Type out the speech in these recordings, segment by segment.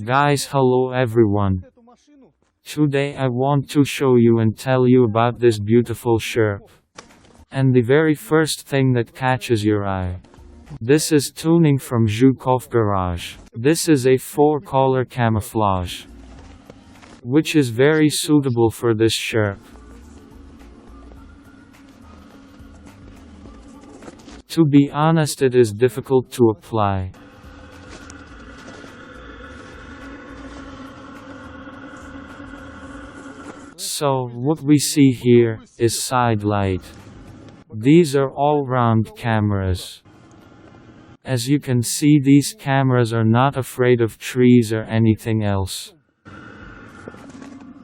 Guys, hello everyone. Today I want to show you and tell you about this beautiful Sherp. And the very first thing that catches your eye. This is tuning from Jukoff garage. This is a 4-color camouflage, which is very suitable for this Sherp. To be honest, it is difficult to apply. So, what we see here is side light. These are all-round cameras. As you can see, these cameras are not afraid of trees or anything else.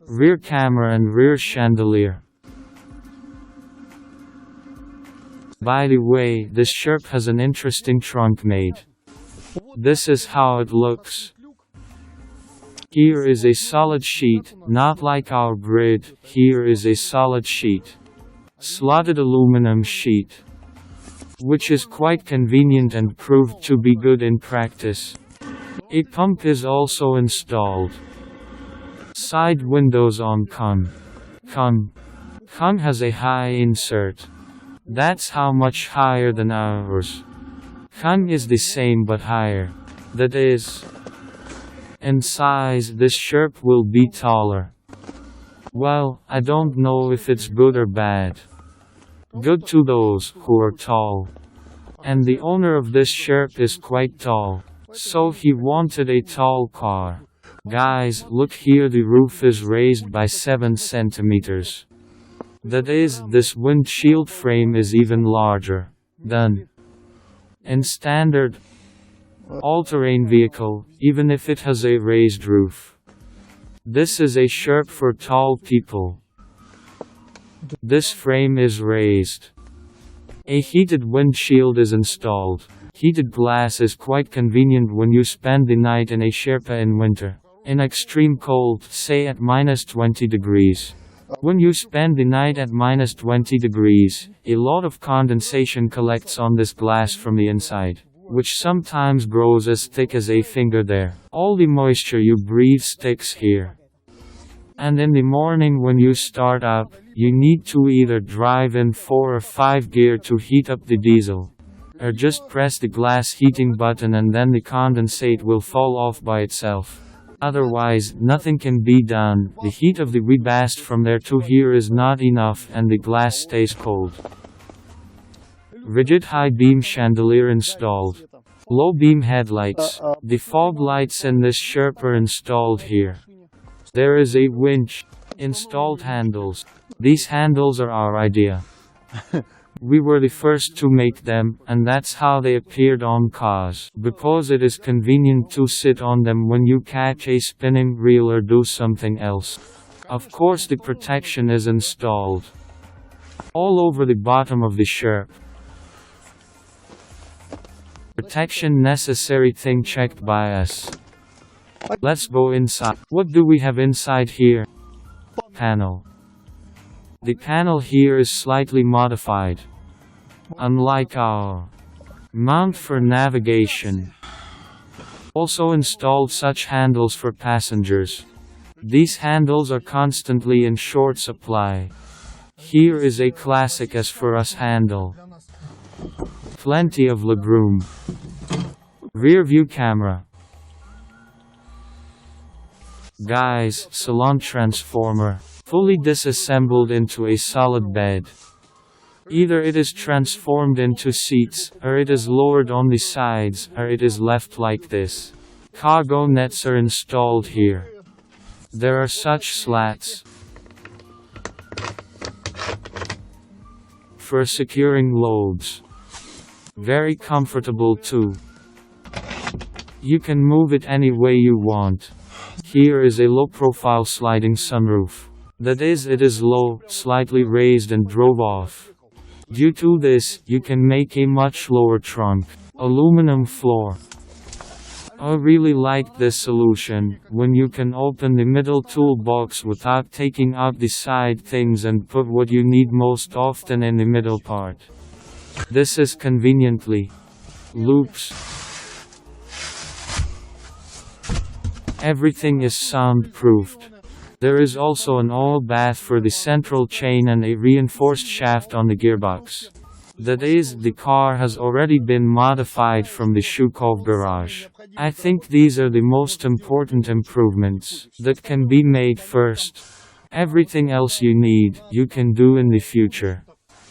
Rear camera and rear chandelier. By the way, this Sherp has an interesting trunk made. This is how it looks. Here is a solid sheet, not like our grid. Here is a solid sheet. Slotted aluminum sheet, which is quite convenient and proved to be good in practice. A pump is also installed. Side windows on Kun has a high insert. That's how much higher than ours. Kun is the same but higher. That is, in size, this Sherp will be taller. Well, I don't know if it's good or bad. Good to those who are tall. And the owner of this Sherp is quite tall, so he wanted a tall car. Guys, look here, the roof is raised by 7 centimeters. That is, this windshield frame is even larger than in standard all-terrain vehicle, even if it has a raised roof. This is a Sherp for tall people. This frame is raised. A heated windshield is installed. Heated glass is quite convenient when you spend the night in a Sherpa in winter. In extreme cold, say at -20 degrees. When you spend the night at -20 degrees, a lot of condensation collects on this glass from the inside, which sometimes grows as thick as a finger there. All the moisture you breathe sticks here. And in the morning when you start up, you need to either drive in 4 or 5 gear to heat up the diesel, or just press the glass heating button and then the condensate will fall off by itself. Otherwise, nothing can be done. The heat of the weebast from there to here is not enough and the glass stays cold. Rigid high beam chandelier installed. Low beam headlights. The fog lights in this Sherp are installed here. There is a winch. Installed handles. These handles are our idea. We were the first to make them, and that's how they appeared on cars, because it is convenient to sit on them when you catch a spinning reel or do something else. Of course, the protection is installed all over the bottom of the Sherp. Protection necessary thing checked by us. Let's go inside. What do we have inside here? Panel. The panel here is slightly modified. Unlike our mount for navigation. Also installed such handles for passengers. These handles are constantly in short supply. Here is a classic as for us handle. Plenty of legroom. Rear view camera. Guys, salon transformer. Fully disassembled into a solid bed. Either it is transformed into seats, or it is lowered on the sides, or it is left like this. Cargo nets are installed here. There are such slats for securing loads. Very comfortable too. You can move it any way you want. Here is a low-profile sliding sunroof. That is, it is low, slightly raised and drove off. Due to this, you can make a much lower trunk. Aluminum floor. I really like this solution, when you can open the middle toolbox without taking out the side things and put what you need most often in the middle part. This is conveniently loops. Everything is soundproofed. There is also an oil bath for the central chain and a reinforced shaft on the gearbox. That is, the car has already been modified from the Jukoff garage. I think these are the most important improvements that can be made first. Everything else you need, you can do in the future.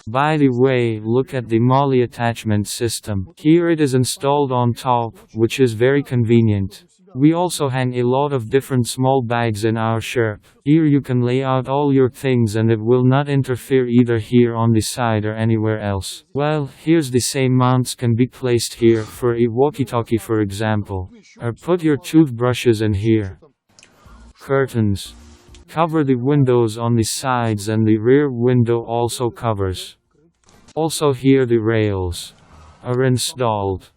By the way, look at the molly attachment system. Here it is installed on top, which is very convenient. We also hang a lot of different small bags in our Sherp. Here you can lay out all your things and it will not interfere either here on the side or anywhere else. Well, here's the same mounts can be placed here for a walkie-talkie for example. Or put your toothbrushes in here. Curtains. Cover the windows on the sides and the rear window also covers. Also here the rails are installed.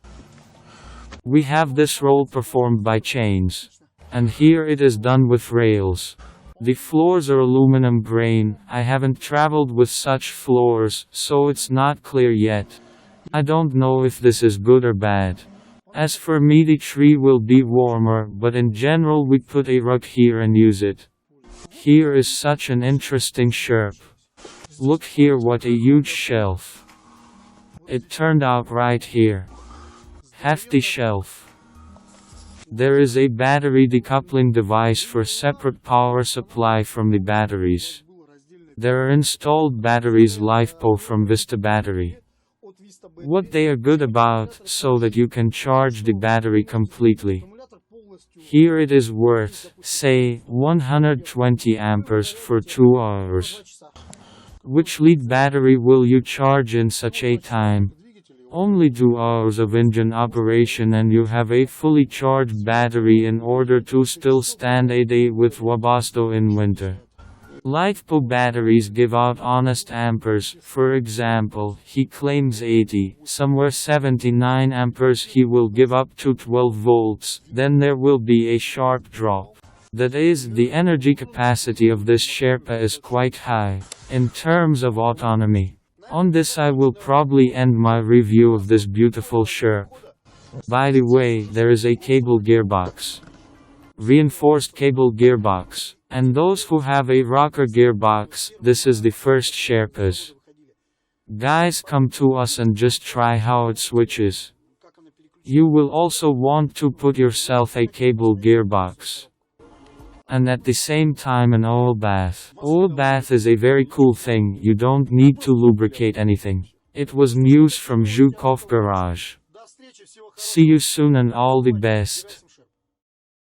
We have this roll performed by chains. And here it is done with rails. The floors are aluminum grain. I haven't traveled with such floors, so it's not clear yet. I don't know if this is good or bad. As for me, the tree will be warmer, but in general we put a rug here and use it. Here is such an interesting Sherp. Look here, what a huge shelf. It turned out right here. Hefty shelf. There is a battery decoupling device for separate power supply from the batteries. There are installed batteries LiFePo from Vista Battery. What they are good about, so that you can charge the battery completely. Here it is worth, say, 120 amperes for 2 hours. Which lead battery will you charge in such a time? Only 2 hours of engine operation and you have a fully charged battery in order to still stand a day with Wabasto in winter. LiFePo batteries give out honest amperes. For example, he claims 80, somewhere 79 amperes he will give up to 12 volts, then there will be a sharp drop. That is, the energy capacity of this Sherpa is quite high, in terms of autonomy. On this I will probably end my review of this beautiful Sherp. By the way, there is a cable gearbox. Reinforced cable gearbox. And those who have a rocker gearbox, this is the first Sherpas. Guys, come to us and just try how it switches. You will also want to put yourself a cable gearbox. And at the same time an oil bath. Oil bath is a very cool thing, you don't need to lubricate anything. It was news from Jukoff Garage. See you soon and all the best.